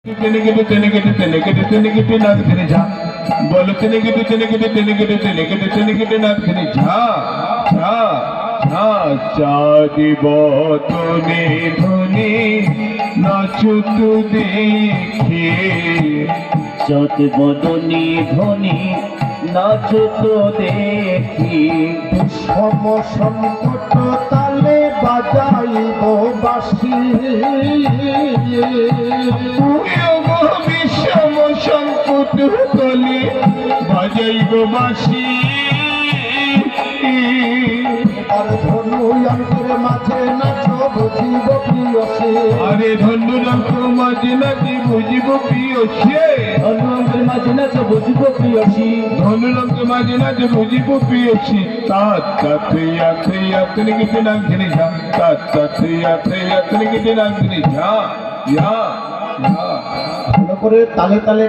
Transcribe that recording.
Tinigiti, tinigiti, tinigiti, tinigiti, nagtini jha. Bolo tinigiti, tinigiti, tinigiti, tinigiti, tinigiti, nagtini jha. Jha, jha, চাঁদিব তনে ধনে নাচতু দেখি চাঁদিব তনে ধনে নাচতো দেখি সম সংকট তালে বাজাইব বাঁশি বিষম সংকট তলে বাজাইব বাঁশি আর ধনু যন্ত্রের মাঝে নাচ বুঝিব প্রিয়সে আরে ধনু যন্ত্র মাঝে নাচি বুঝিব প্রিয়সে ধনুর মাঝে নাচ বুঝিব প্রিয়সী ধনু যন্ত্র মাঝে নাচি বুঝিব প্রিয়সী তাত থ্রিয়া থ্রিয়া তিনিগিটি নাগিনি ঝা তাত থ্রিয়া থ্রিয়া তিনিগিটি নাগিনি ঝা ইয়া ভালো করে তালে তালে